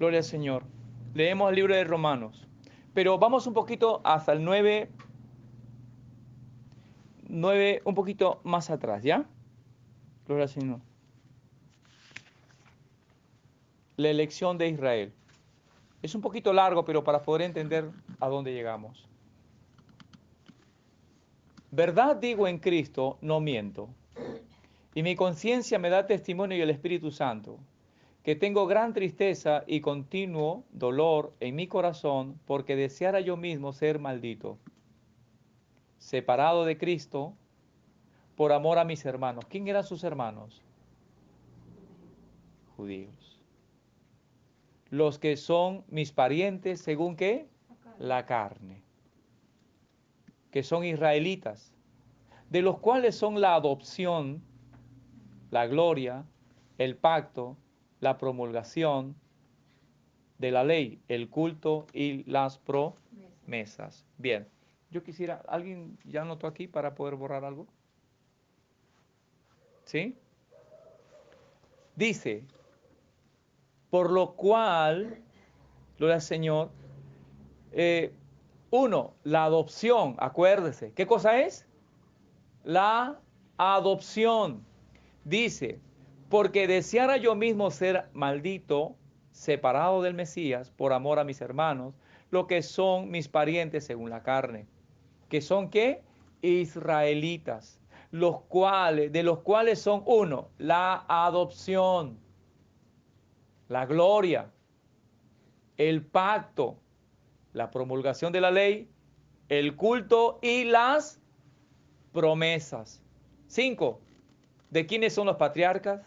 Gloria al Señor. Leemos el libro de Romanos. Pero vamos un poquito hasta el 9, un poquito más atrás, ¿ya? Gloria al Señor. La elección de Israel. Es un poquito largo, pero para poder entender a dónde llegamos. Verdad digo en Cristo, no miento. Y mi conciencia me da testimonio y el Espíritu Santo, que tengo gran tristeza y continuo dolor en mi corazón, porque deseara yo mismo ser maldito, separado de Cristo, por amor a mis hermanos. ¿Quién eran sus hermanos? Judíos. Los que son mis parientes, ¿según qué? La carne. Que son israelitas, de los cuales son la adopción, la gloria, el pacto, la promulgación de la ley, el culto y las promesas. Bien, yo quisiera, ¿alguien ya anotó aquí para poder borrar algo? ¿Sí? Dice, por lo cual, gloria al Señor, uno, la adopción, acuérdese, ¿qué cosa es? La adopción. Dice, porque deseara yo mismo ser maldito, separado del Mesías, por amor a mis hermanos, lo que son mis parientes según la carne, que son ¿qué? Israelitas, de los cuales son uno, la adopción, la gloria, el pacto, la promulgación de la ley, el culto y las promesas. 5. ¿De quiénes son los patriarcas?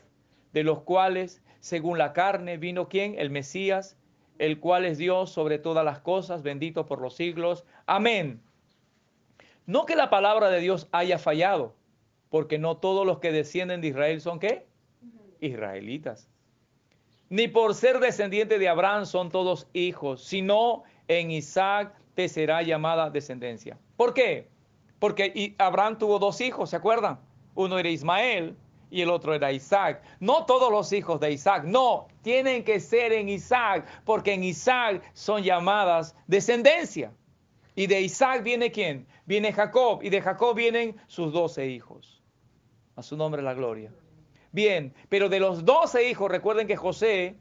De los cuales, según la carne, vino ¿quién? El Mesías, el cual es Dios sobre todas las cosas, bendito por los siglos. Amén. No que la palabra de Dios haya fallado, porque no todos los que descienden de Israel son ¿qué? Israelitas. Ni por ser descendiente de Abraham son todos hijos, sino en Isaac te será llamada descendencia. ¿Por qué? Porque Abraham tuvo dos hijos, ¿se acuerdan? Uno era Ismael y el otro era Isaac. No todos los hijos de Isaac, no, tienen que ser en Isaac, porque en Isaac son llamadas descendencia. Y de Isaac viene ¿quién? Viene Jacob, y de Jacob vienen sus 12 hijos. A su nombre la gloria. Bien, pero de los 12 hijos, recuerden que José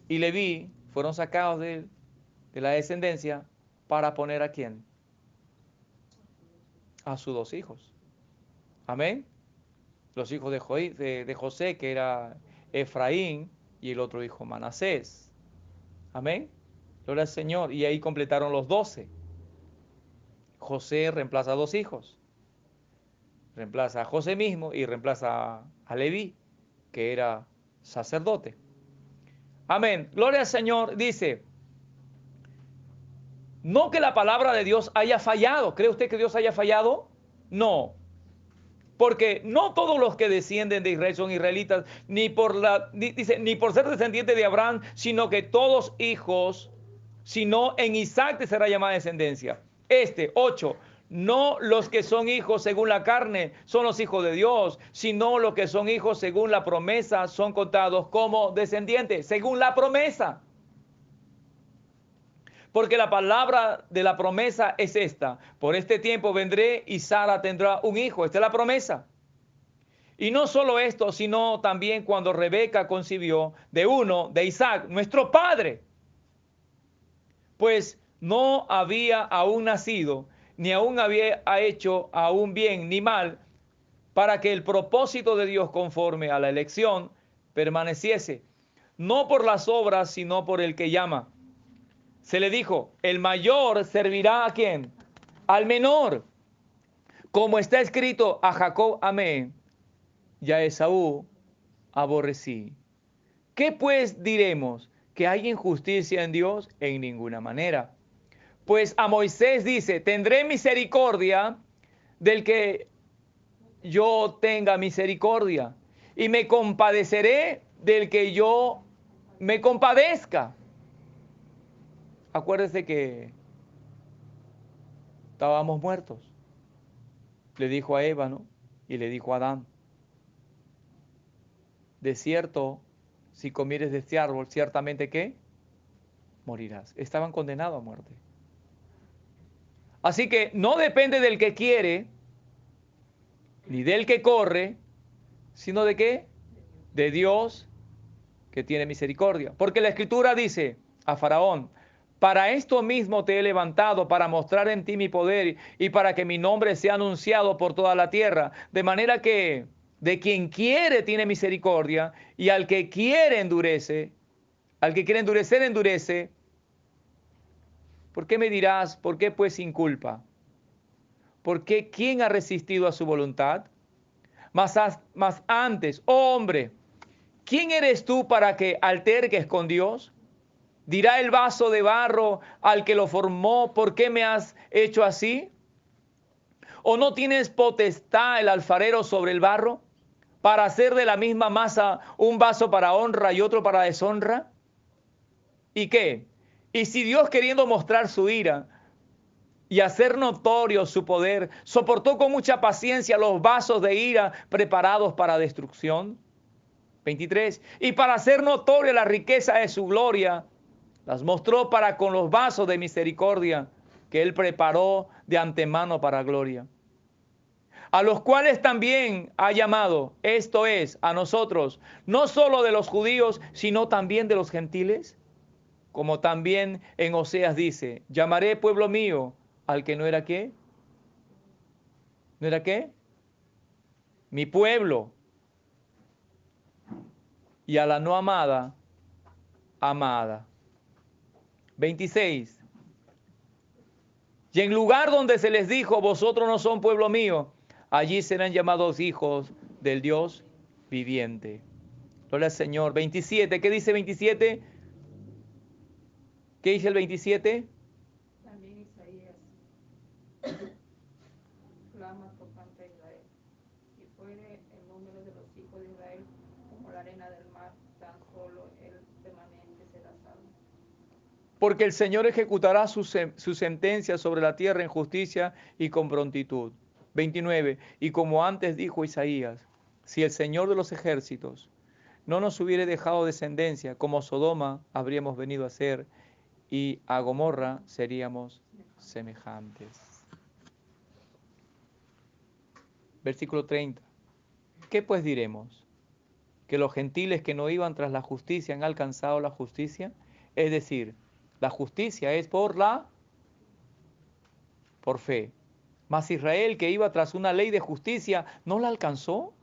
y Leví fueron sacados de la descendencia para poner ¿a quién? A sus dos hijos. Amén. Los hijos de José, que era Efraín, y el otro hijo Manasés. Amén. Gloria al Señor. Y ahí completaron los 12. José reemplaza a dos hijos. Reemplaza a José mismo y reemplaza a Leví, que era sacerdote. Amén. Gloria al Señor. Dice, no que la palabra de Dios haya fallado. ¿Cree usted que Dios haya fallado? No. Porque no todos los que descienden de Israel son israelitas, dice, ni por ser descendiente de Abraham, sino que todos hijos, sino en Isaac te será llamada descendencia. 8. No los que son hijos según la carne son los hijos de Dios, sino los que son hijos según la promesa son contados como descendientes, según la promesa. Porque la palabra de la promesa es esta: por este tiempo vendré y Sara tendrá un hijo. Esta es la promesa. Y no solo esto, sino también cuando Rebeca concibió de Isaac, nuestro padre. Pues no había aún nacido, ni aún había hecho aún bien ni mal, para que el propósito de Dios conforme a la elección permaneciese, no por las obras, sino por el que llama. Se le dijo, el mayor servirá ¿a quién? Al menor. Como está escrito, a Jacob amé y a Esaú aborrecí. ¿Qué pues diremos? ¿Que hay injusticia en Dios? En ninguna manera. Pues a Moisés dice, tendré misericordia del que yo tenga misericordia, y me compadeceré del que yo me compadezca. Acuérdese que estábamos muertos. Le dijo a Eva, ¿no? Y le dijo a Adán, de cierto si comieres de este árbol, ciertamente ¿qué? Morirás. Estaban condenados a muerte. Así que no depende del que quiere, ni del que corre, sino de qué? De Dios que tiene misericordia. Porque la Escritura dice a Faraón, para esto mismo te he levantado, para mostrar en ti mi poder y para que mi nombre sea anunciado por toda la tierra. De manera que de quien quiere tiene misericordia y al que quiere endurece, al que quiere endurecer, endurece. ¿Por qué me dirás, por qué pues sin culpa? ¿Por qué quién ha resistido a su voluntad? Mas antes, oh hombre, ¿quién eres tú para que alterques con Dios? Dirá el vaso de barro al que lo formó, ¿por qué me has hecho así? ¿O no tienes potestad el alfarero sobre el barro para hacer de la misma masa un vaso para honra y otro para deshonra? ¿Y qué? Y si Dios, queriendo mostrar su ira y hacer notorio su poder, soportó con mucha paciencia los vasos de ira preparados para destrucción. 23. Y para hacer notoria la riqueza de su gloria, las mostró para con los vasos de misericordia que él preparó de antemano para gloria. A los cuales también ha llamado, esto es, a nosotros, no solo de los judíos, sino también de los gentiles. Como también en Oseas dice, llamaré pueblo mío al que no era qué. ¿No era qué? Mi pueblo. Y a la no amada, amada. 26. Y en lugar donde se les dijo, vosotros no son pueblo mío, allí serán llamados hijos del Dios viviente. Gloria al Señor. 27. ¿Qué dice 27? ¿Qué dice el 27? También Isaías clama tocante a Israel. Si fuere el número de los hijos de Israel como la arena del mar, tan solo el remanente será salvo. Porque el Señor ejecutará su sentencia sobre la tierra en justicia y con prontitud. 29. Y como antes dijo Isaías, si el Señor de los ejércitos no nos hubiere dejado descendencia, como Sodoma habríamos venido a ser, y a Gomorra seríamos semejantes. Versículo 30. ¿Qué pues diremos? ¿Que los gentiles que no iban tras la justicia han alcanzado la justicia? Es decir, la justicia es por fe. Mas Israel, que iba tras una ley de justicia, ¿no la alcanzó?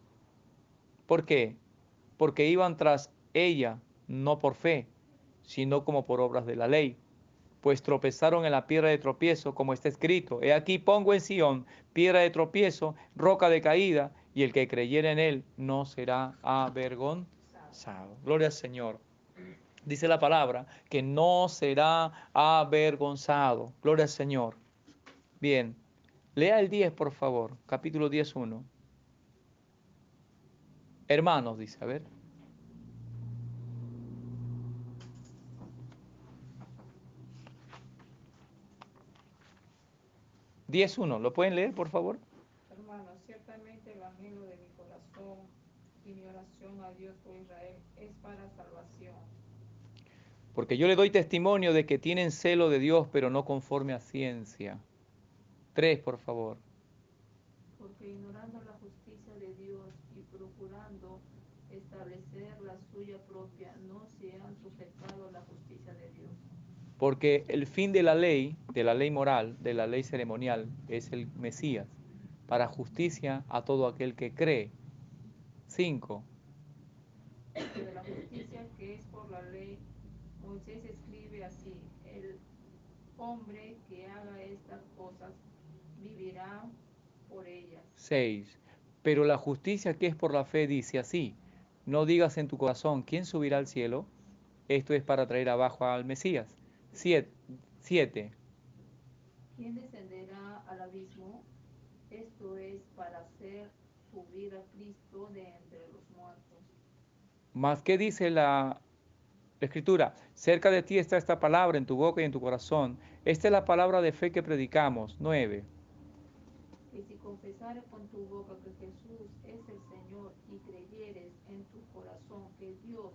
¿Por qué? Porque iban tras ella, no por fe, sino como por obras de la ley. Pues tropezaron en la piedra de tropiezo, como está escrito, he aquí pongo en Sión piedra de tropiezo, roca de caída, y el que creyere en él no será avergonzado. Gloria al Señor. Dice la palabra que no será avergonzado. Gloria al Señor. Bien, lea el 10, por favor, capítulo 10:1. Hermanos, dice, a ver. 10:1, ¿lo pueden leer, por favor? Hermanos, ciertamente el anhelo de mi corazón y mi oración a Dios por Israel es para salvación. Porque yo le doy testimonio de que tienen celo de Dios, pero no conforme a ciencia. 3, por favor. Porque ignorando la justicia de Dios y procurando establecer la suya propia, no se han sujetado a la justicia de Dios. Porque el fin de la ley moral, de la ley ceremonial, es el Mesías, para justicia a todo aquel que cree. 5. Porque de la justicia que es por la ley, Moisés escribe así, el hombre que haga estas cosas vivirá por ellas. 6. Pero la justicia que es por la fe dice así, no digas en tu corazón, ¿quién subirá al cielo? Esto es para traer abajo al Mesías. 7. ¿Quién descenderá al abismo? Esto es para hacer subir a Cristo de entre los muertos. Más que dice la Escritura, cerca de ti está esta palabra en tu boca y en tu corazón. Esta es la palabra de fe que predicamos. 9. Que si confesares con tu boca que Jesús es el Señor y creyeres en tu corazón que Dios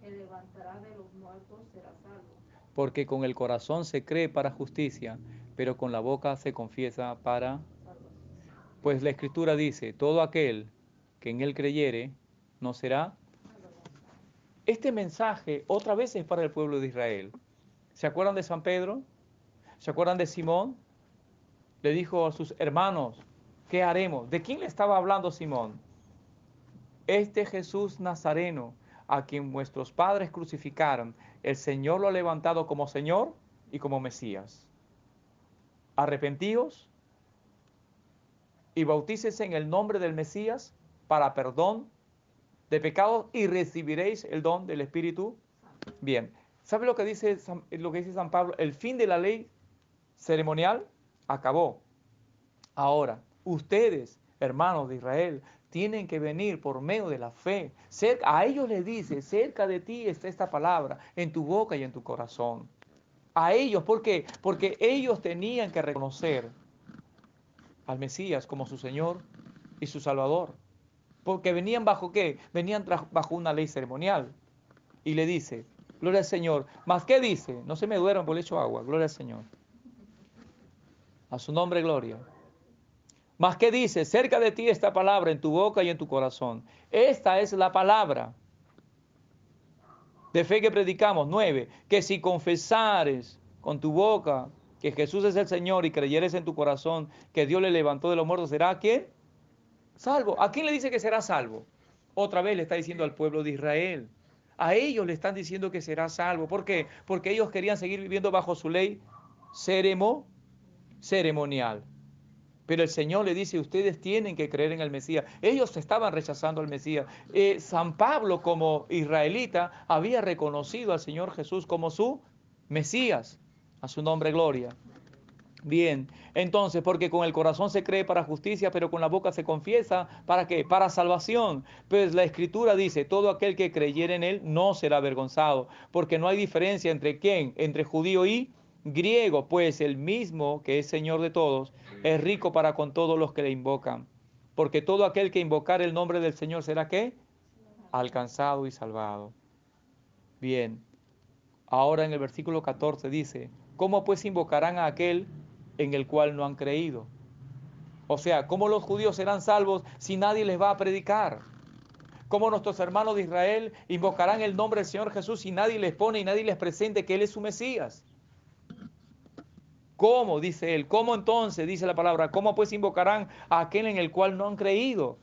que levantará de los muertos será salvo. Porque con el corazón se cree para justicia, pero con la boca se confiesa para... Pues la Escritura dice, todo aquel que en él creyere no será... Este mensaje otra vez es para el pueblo de Israel. ¿Se acuerdan de San Pedro? ¿Se acuerdan de Simón? Le dijo a sus hermanos, ¿qué haremos? ¿De quién le estaba hablando Simón? Este Jesús Nazareno, a quien vuestros padres crucificaron, el Señor lo ha levantado como Señor y como Mesías. Arrepentíos y bautícese en el nombre del Mesías para perdón de pecados y recibiréis el don del Espíritu. Bien, ¿sabe lo que dice San Pablo? El fin de la ley ceremonial acabó. Ahora, ustedes, hermanos de Israel, tienen que venir por medio de la fe. A ellos les dice, cerca de ti está esta palabra, en tu boca y en tu corazón. A ellos, ¿por qué? Porque ellos tenían que reconocer al Mesías como su Señor y su Salvador. Porque venían bajo ¿qué? Venían bajo una ley ceremonial. Y le dice, gloria al Señor. ¿Más qué dice? No se me duerman por el hecho agua, gloria al Señor. A su nombre, gloria. Mas ¿qué dice? Cerca de ti esta palabra, en tu boca y en tu corazón. Esta es la palabra de fe que predicamos. 9. Que si confesares con tu boca que Jesús es el Señor y creyeres en tu corazón que Dios le levantó de los muertos, ¿será quién? Salvo. ¿A quién le dice que será salvo? Otra vez le está diciendo al pueblo de Israel. A ellos le están diciendo que será salvo. ¿Por qué? Porque ellos querían seguir viviendo bajo su ley ceremonial. Pero el Señor le dice, ustedes tienen que creer en el Mesías. Ellos estaban rechazando al Mesías. San Pablo, como israelita, había reconocido al Señor Jesús como su Mesías. A su nombre, gloria. Bien, entonces, porque con el corazón se cree para justicia, pero con la boca se confiesa, ¿para qué? Para salvación. Pues la Escritura dice, todo aquel que creyere en Él no será avergonzado, porque no hay diferencia entre quién, entre judío y griego, pues el mismo que es Señor de todos, es rico para con todos los que le invocan. Porque todo aquel que invocar el nombre del Señor será ¿qué? Alcanzado y salvado. Bien, ahora en el versículo 14 dice, ¿cómo pues invocarán a aquel en el cual no han creído? O sea, ¿cómo los judíos serán salvos si nadie les va a predicar? ¿Cómo nuestros hermanos de Israel invocarán el nombre del Señor Jesús si nadie les pone y nadie les presente que Él es su Mesías? ¿Cómo? Dice él. ¿Cómo entonces? Dice la palabra. ¿Cómo pues invocarán a aquel en el cual no han creído?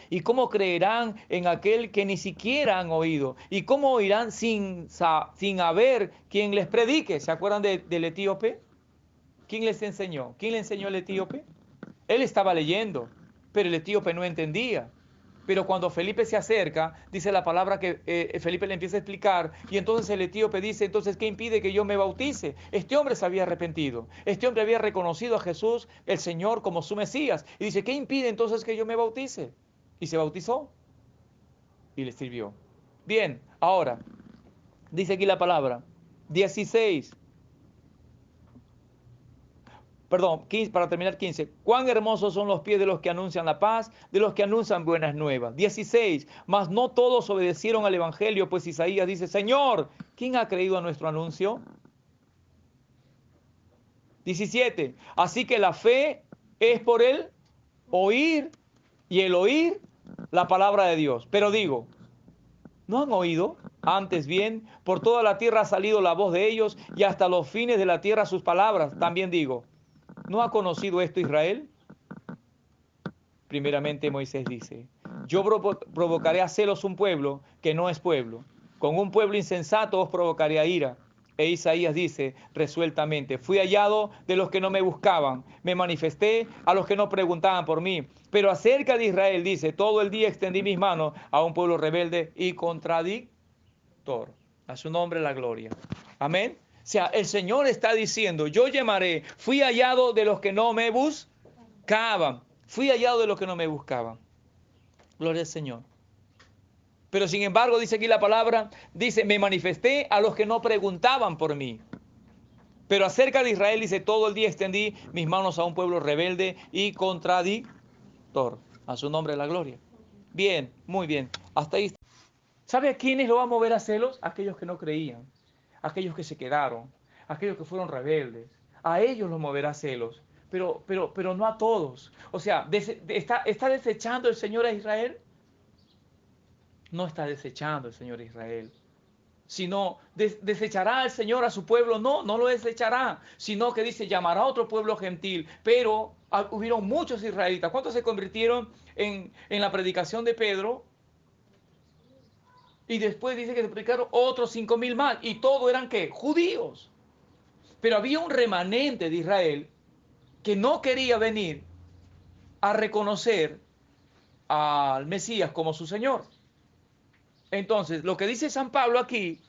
¿Y cómo creerán en aquel que ni siquiera han oído? ¿Y cómo oirán sin haber quien les predique? ¿Se acuerdan del etíope? ¿Quién les enseñó? ¿Quién le enseñó al etíope? Él estaba leyendo, pero el etíope no entendía. Pero cuando Felipe se acerca, dice la palabra que Felipe le empieza a explicar, y entonces el etíope dice, entonces, ¿qué impide que yo me bautice? Este hombre se había arrepentido, este hombre había reconocido a Jesús, el Señor, como su Mesías, y dice, ¿qué impide entonces que yo me bautice? Y se bautizó, y le sirvió. Bien, ahora, dice aquí la palabra, 16, perdón, 15, para terminar 15. Cuán hermosos son los pies de los que anuncian la paz, de los que anuncian buenas nuevas. 16. Mas no todos obedecieron al evangelio, pues Isaías dice, Señor, ¿quién ha creído a nuestro anuncio? 17. Así que la fe es por el oír, y el oír la palabra de Dios. Pero digo, ¿no han oído? Antes bien, por toda la tierra ha salido la voz de ellos, y hasta los fines de la tierra sus palabras. También digo, ¿no ha conocido esto Israel? Primeramente Moisés dice, yo provocaré a celos un pueblo que no es pueblo. Con un pueblo insensato os provocaré a ira. E Isaías dice resueltamente, fui hallado de los que no me buscaban, me manifesté a los que no preguntaban por mí. Pero acerca de Israel dice, todo el día extendí mis manos a un pueblo rebelde y contradictor. A su nombre la gloria. Amén. O sea, el Señor está diciendo, yo llamaré, fui hallado de los que no me buscaban. Fui hallado de los que no me buscaban. Gloria al Señor. Pero sin embargo, dice aquí la palabra, dice, me manifesté a los que no preguntaban por mí. Pero acerca de Israel, dice, todo el día extendí mis manos a un pueblo rebelde y contradictor. A su nombre la gloria. Bien, muy bien. Hasta ahí. ¿Sabe a quiénes lo va a mover a celos? Aquellos que no creían, aquellos que se quedaron, aquellos que fueron rebeldes. A ellos los moverá a celos, pero no a todos. O sea, ¿está desechando el Señor a Israel? No está desechando el Señor a Israel. Sino, ¿desechará el Señor a su pueblo? No, no lo desechará, sino que dice, llamará a otro pueblo gentil. Pero hubieron muchos israelitas. ¿Cuántos se convirtieron en la predicación de Pedro? Y después dice que se predicaron otros 5.000 más. Y todos eran, ¿qué? Judíos. Pero había un remanente de Israel que no quería venir a reconocer al Mesías como su Señor. Entonces, lo que dice San Pablo aquí: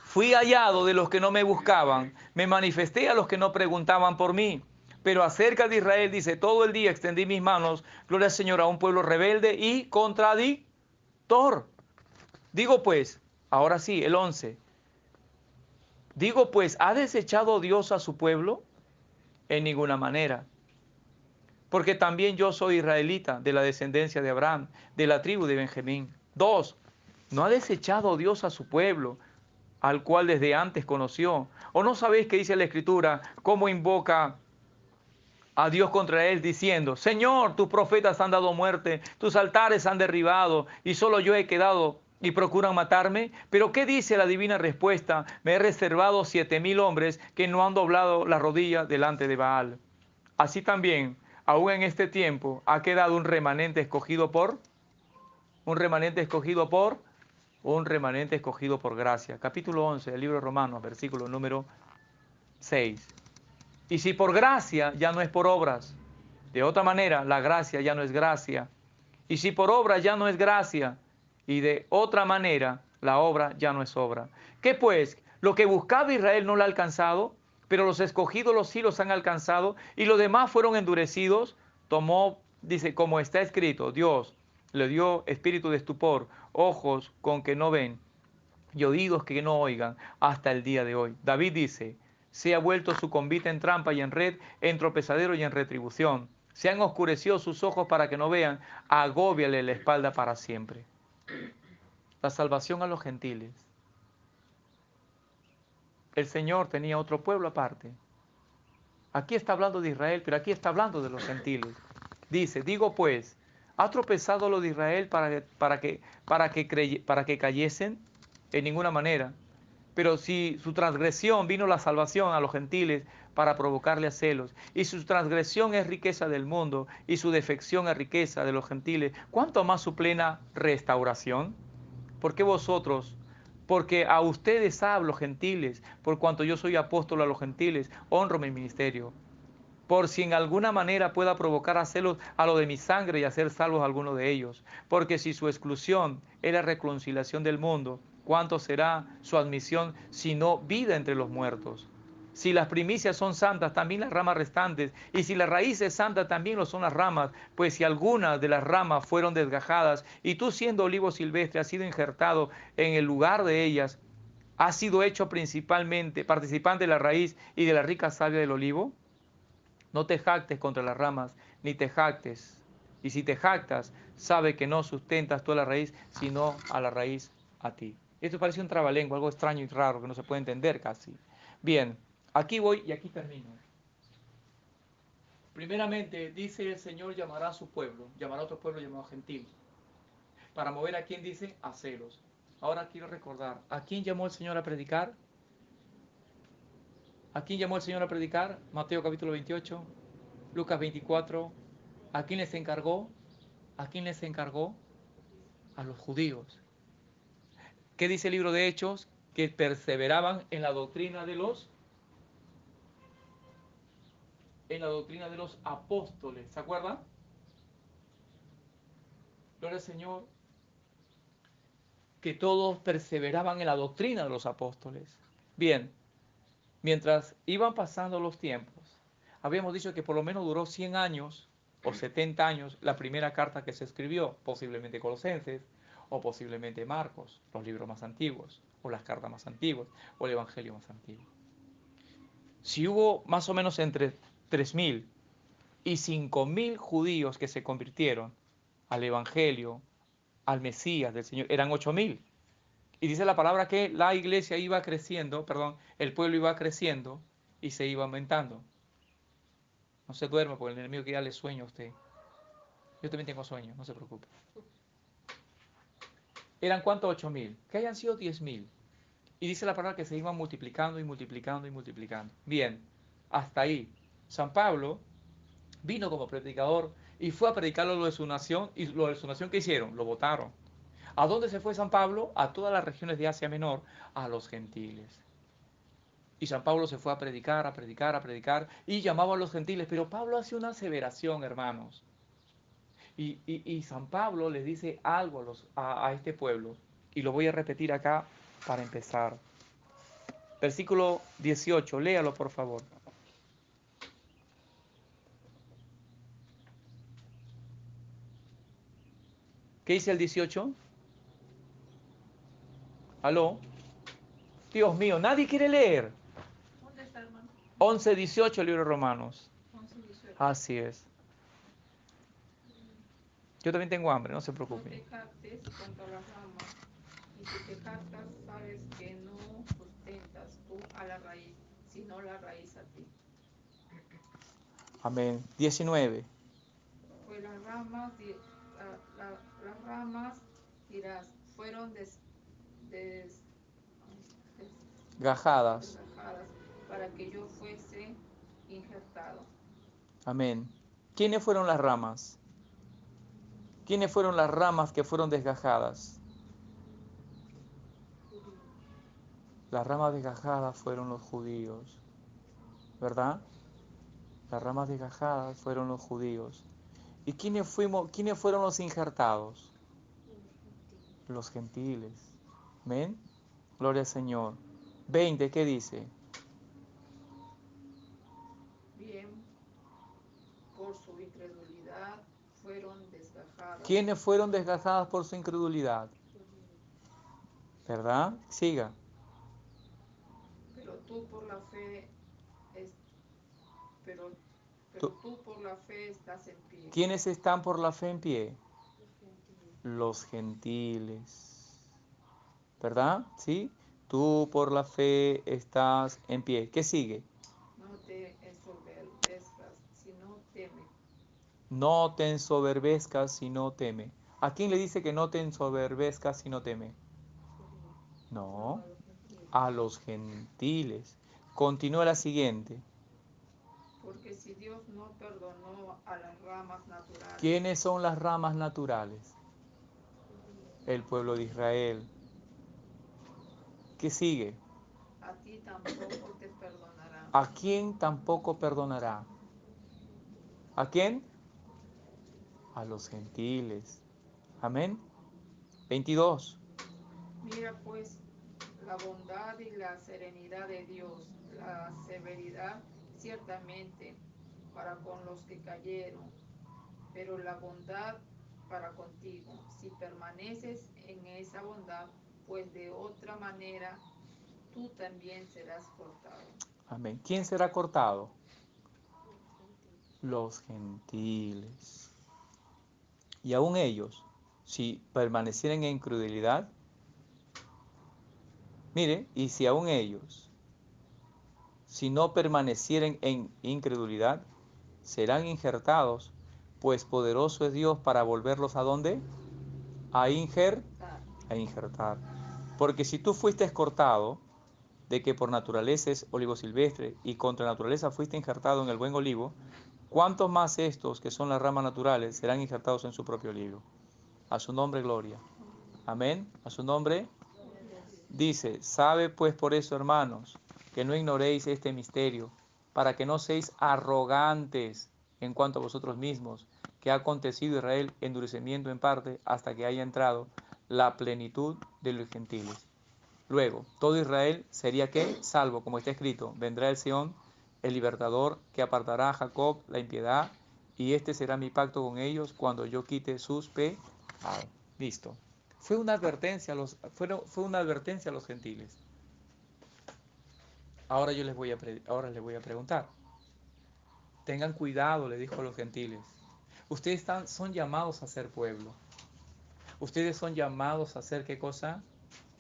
fui hallado de los que no me buscaban, me manifesté a los que no preguntaban por mí. Pero acerca de Israel dice, todo el día extendí mis manos, gloria al Señor, a un pueblo rebelde y contradictor. Digo pues, ahora sí, el 11. Digo pues, ¿ha desechado Dios a su pueblo? En ninguna manera. Porque también yo soy israelita, de la descendencia de Abraham, de la tribu de Benjamín. 2. ¿No ha desechado Dios a su pueblo, al cual desde antes conoció? ¿O no sabéis que dice la Escritura, cómo invoca a Dios contra él, diciendo, Señor, tus profetas han dado muerte, tus altares han derribado, y solo yo he quedado, y procuran matarme? Pero ¿qué dice la divina respuesta? Me he reservado 7.000 hombres que no han doblado la rodilla delante de Baal. Así también, aún en este tiempo, ha quedado un remanente escogido por gracia. Capítulo 11 del libro de Romanos, versículo número 6. Y si por gracia, ya no es por obras. De otra manera, la gracia ya no es gracia. Y si por obra, ya no es gracia. Y de otra manera, la obra ya no es obra. ¿Qué pues? Lo que buscaba Israel no lo ha alcanzado, pero los escogidos los sí los han alcanzado, y los demás fueron endurecidos. Tomó, dice, como está escrito, Dios le dio espíritu de estupor, ojos con que no ven, y oídos que no oigan, hasta el día de hoy. David dice, se ha vuelto su convite en trampa y en red, en tropezadero y en retribución. Se han oscurecido sus ojos para que no vean, agóbiale la espalda para siempre. La salvación a los gentiles. El Señor tenía otro pueblo aparte. Aquí está hablando de Israel, pero aquí está hablando de los gentiles. Dice, digo pues, ¿ha tropezado lo de Israel para que cayesen? En ninguna manera. Pero si su transgresión vino la salvación a los gentiles para provocarle a celos, y su transgresión es riqueza del mundo, y su defección es riqueza de los gentiles, ¿cuánto más su plena restauración? Porque vosotros, porque a ustedes hablo, gentiles, por cuanto yo soy apóstol a los gentiles, honro mi ministerio. Por si en alguna manera pueda provocar a celos a lo de mi sangre y hacer salvos a alguno de ellos. Porque si su exclusión es la reconciliación del mundo, ¿cuánto será su admisión sino vida entre los muertos? Si las primicias son santas, también las ramas restantes, y si la raíz es santa, también lo son las ramas, pues si algunas de las ramas fueron desgajadas, y tú siendo olivo silvestre has sido injertado en el lugar de ellas, has sido hecho principalmente participante de la raíz y de la rica savia del olivo. No te jactes contra las ramas, ni te jactes. Y si te jactas, sabe que no sustentas tú a la raíz, sino a la raíz a ti. Esto parece un trabalengua, algo extraño y raro que no se puede entender casi. Bien, aquí voy y aquí termino. Primeramente, dice el Señor llamará a su pueblo, llamará a otro pueblo llamado gentil. Para mover a quién dice, a celos. Ahora quiero recordar, ¿a quién llamó el Señor a predicar? ¿A quién llamó el Señor a predicar? Mateo capítulo 28, Lucas 24. ¿A quién les encargó? ¿A quién les encargó? A los judíos. ¿Qué dice el libro de Hechos? Que perseveraban en la doctrina de los apóstoles. ¿Se acuerdan? Gloria al Señor. Que todos perseveraban en la doctrina de los apóstoles. Bien, mientras iban pasando los tiempos, habíamos dicho que por lo menos duró 100 años o 70 años la primera carta que se escribió, posiblemente Colosenses, o posiblemente Marcos, los libros más antiguos, o las cartas más antiguas, o el Evangelio más antiguo. Si hubo más o menos entre 3.000 y 5.000 judíos que se convirtieron al Evangelio al Mesías del Señor. Eran 8.000. Y dice la palabra que la iglesia iba creciendo, perdón, el pueblo iba creciendo y se iba aumentando. No se duerma porque el enemigo quiere darle sueño a usted. Yo también tengo sueño, no se preocupe. ¿Eran cuántos? 8.000. Que hayan sido 10.000. Y dice la palabra que se iban multiplicando y multiplicando y multiplicando. Bien, hasta ahí. San Pablo vino como predicador y fue a predicar lo de su nación. ¿Y lo de su nación qué hicieron? Lo votaron. ¿A dónde se fue San Pablo? A todas las regiones de Asia Menor, a los gentiles. Y San Pablo se fue a predicar, a predicar, a predicar, y llamaba a los gentiles. Pero Pablo hace una aseveración, hermanos. Y San Pablo les dice algo a este pueblo. Y lo voy a repetir acá para empezar. Versículo 18, léalo por favor. ¿Qué dice el 18? ¿Aló? Dios mío, nadie quiere leer. ¿Dónde está, hermano? 11, 18, libro de Romanos. 11, 18. Así es. Yo también tengo hambre, no se No preocupe. te jactes contra las ramas, y si te jactas, sabes que no sustentas tú a la raíz, sino la raíz a ti. Amén. 19. Pues las ramas, las ramas, dirás, fueron des- Gajadas. desgajadas para que yo fuese injertado. Amén. ¿Quiénes fueron las ramas? ¿Quiénes fueron las ramas que fueron desgajadas? Las ramas desgajadas fueron los judíos, ¿verdad? Las ramas desgajadas fueron los judíos. ¿Y quiénes fueron los injertados? Los gentiles. Amén. Gloria al Señor. 20, ¿qué dice? Bien, por su incredulidad fueron desgajadas. ¿Quiénes fueron desgajadas por su incredulidad? ¿Verdad? Siga. Pero tú por la fe pero Tú- tú por la fe estás en pie. ¿Quiénes están por la fe en pie? Los gentiles. ¿Verdad? ¿Sí? Tú por la fe estás en pie. ¿Qué sigue? No te ensoberbezcas, sino teme. No te ensoberbezcas si no teme. ¿A quién le dice que no te ensoberbezcas si no teme? No, a los gentiles. Continúa la siguiente. Porque si Dios no perdonó a las ramas naturales, ¿Quiénes son las ramas naturales? El pueblo de Israel. ¿Qué sigue? a ti tampoco te perdonará. ¿A quién tampoco perdonará? ¿A quién? A los gentiles. Amén. 22. Mira pues la bondad y la serenidad de Dios, la severidad ciertamente para con los que cayeron, pero la bondad para contigo, si permaneces en esa bondad, pues de otra manera tú también serás cortado. Amén. ¿Quién será cortado? Los gentiles. Y aún ellos, si permanecieren en incredulidad, mire, y si aún ellos, si no permanecieren en incredulidad, serán injertados, pues poderoso es Dios para volverlos ¿a dónde? A injertar. Porque si tú fuiste cortado, de que por naturaleza es olivo silvestre y contra naturaleza fuiste injertado en el buen olivo, ¿cuántos más estos que son las ramas naturales serán injertados en su propio olivo? A su nombre gloria. Amén. A su nombre. Dice, sabe pues por eso, hermanos, que no ignoréis este misterio, para que no seáis arrogantes en cuanto a vosotros mismos, que ha acontecido Israel endurecimiento en parte hasta que haya entrado la plenitud de los gentiles. Luego, todo Israel sería que salvo, como está escrito, vendrá el Sión, el libertador, que apartará a Jacob la impiedad, y este será mi pacto con ellos cuando yo quite sus pecados. Listo. Fue una advertencia a los gentiles. Ahora les voy a preguntar. Tengan cuidado, le dijo a los gentiles. Ustedes son llamados a ser pueblo. Ustedes son llamados a ser, ¿qué cosa?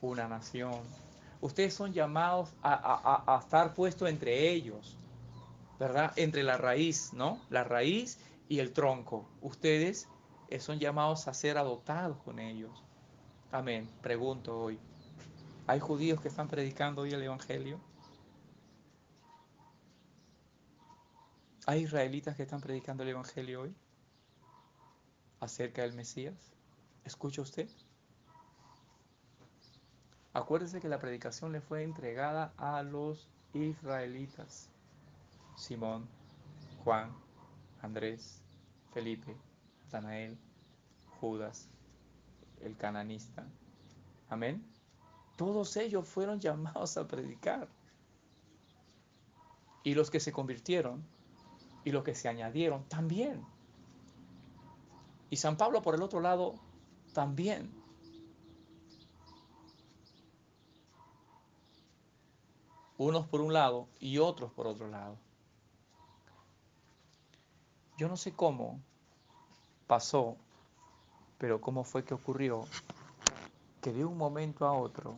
Una nación. Ustedes son llamados a estar puestos entre ellos, ¿verdad? Entre la raíz, ¿no? La raíz y el tronco. Ustedes son llamados a ser adoptados con ellos. Amén. Pregunto hoy, ¿hay judíos que están predicando hoy el Evangelio? ¿Hay israelitas que están predicando el Evangelio hoy acerca del Mesías? ¿Escucha usted? Acuérdese que la predicación le fue entregada a los israelitas. Simón, Juan, Andrés, Felipe, Natanael, Judas, el cananista. Amén. Todos ellos fueron llamados a predicar. Y los que se convirtieron y los que se añadieron también. Y San Pablo por el otro lado también. Unos por un lado y otros por otro lado. Yo no sé cómo pasó, pero cómo fue que ocurrió que de un momento a otro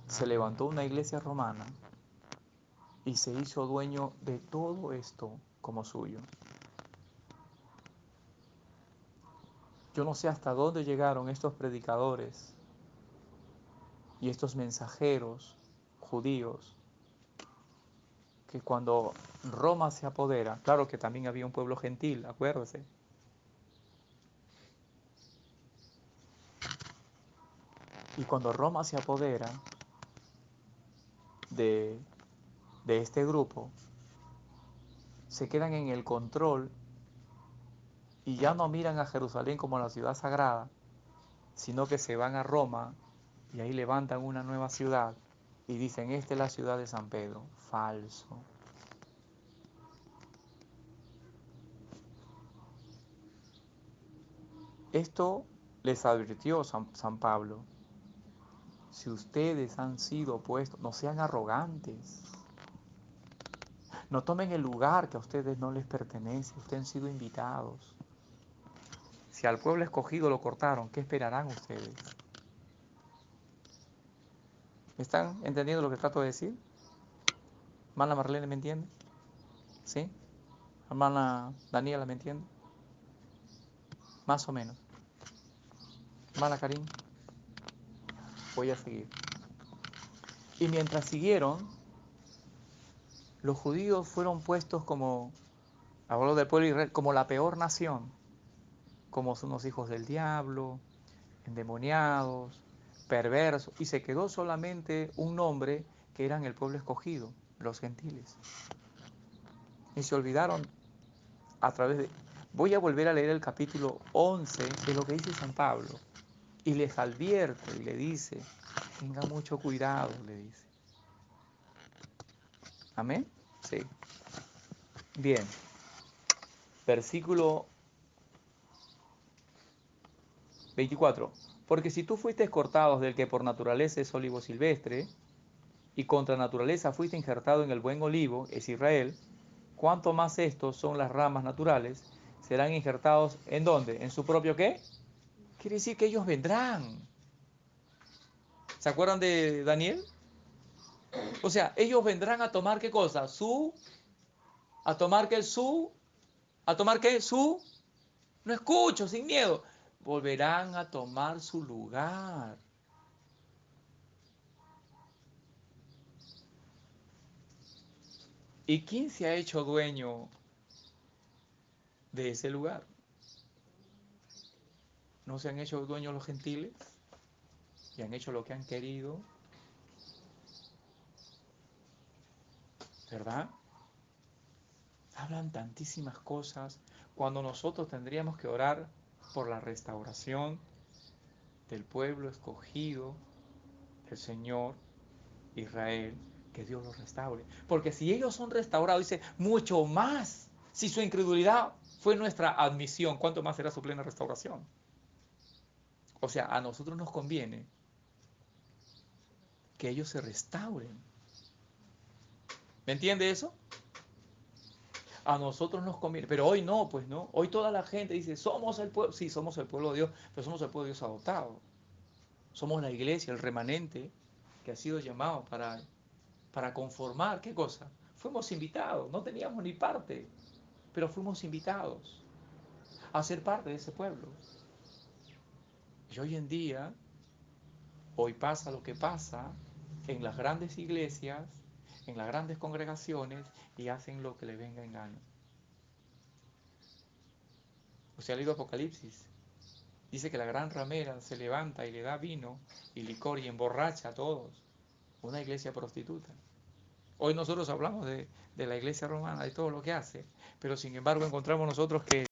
se levantó una iglesia romana y se hizo dueño de todo esto como suyo. Yo no sé hasta dónde llegaron estos predicadores y estos mensajeros judíos que cuando Roma se apodera, claro que también había un pueblo gentil, acuérdese. Y cuando Roma se apodera de este grupo, se quedan en el control y ya no miran a Jerusalén como la ciudad sagrada, sino que se van a Roma y ahí levantan una nueva ciudad y dicen, esta es la ciudad de San Pedro. Falso. Esto les advirtió San Pablo. Si ustedes han sido puestos, no sean arrogantes. No tomen el lugar que a ustedes no les pertenece. Ustedes han sido invitados. Si al pueblo escogido lo cortaron, ¿qué esperarán ustedes? ¿Me están entendiendo lo que trato de decir? ¿Hermana Marlene me entiende? ¿Sí? ¿Hermana Daniela me entiende? Más o menos. ¿Hermana Karim? Voy a seguir. Y mientras siguieron, los judíos fueron puestos como, hablo del pueblo de Israel, como la peor nación, como son los hijos del diablo, endemoniados, perversos, y se quedó solamente un nombre que eran el pueblo escogido, los gentiles. Y se olvidaron a través de... Voy a volver a leer el capítulo 11 de lo que dice San Pablo, y les advierte y le dice, tenga mucho cuidado, le dice. ¿Amén? Sí. Bien. Versículo 24. Porque si tú fuiste cortado del que por naturaleza es olivo silvestre, y contra naturaleza fuiste injertado en el buen olivo, es Israel, ¿cuánto más estos son las ramas naturales? Serán injertados ¿en dónde? ¿En su propio qué? Quiere decir que ellos vendrán. ¿Se acuerdan de Daniel? O sea, ellos vendrán a tomar ¿qué cosa? ¿A tomar qué? ¿A tomar qué? No escucho, sin miedo. Volverán a tomar su lugar. ¿Y quién se ha hecho dueño de ese lugar? ¿No se han hecho dueños los gentiles? ¿Y han hecho lo que han querido? ¿Verdad? Hablan tantísimas cosas cuando nosotros tendríamos que orar por la restauración del pueblo escogido del Señor Israel, que Dios los restaure. Porque si ellos son restaurados, dice, mucho más. Si su incredulidad fue nuestra admisión, ¿cuánto más será su plena restauración? O sea, a nosotros nos conviene que ellos se restauren. ¿Me entiende eso? A nosotros nos conviene, pero hoy no, pues no. Hoy toda la gente dice, somos el pueblo, sí, somos el pueblo de Dios, pero somos el pueblo de Dios adoptado. Somos la iglesia, el remanente que ha sido llamado para conformar, ¿qué cosa? Fuimos invitados, no teníamos ni parte, pero fuimos invitados a ser parte de ese pueblo. Y hoy en día, hoy pasa lo que pasa en las grandes iglesias, en las grandes congregaciones, y hacen lo que les venga en gana. Usted ha leído Apocalipsis. Dice que la gran ramera se levanta y le da vino y licor y emborracha a todos. Una iglesia prostituta. Hoy nosotros hablamos de la iglesia romana, de todo lo que hace, pero sin embargo encontramos nosotros que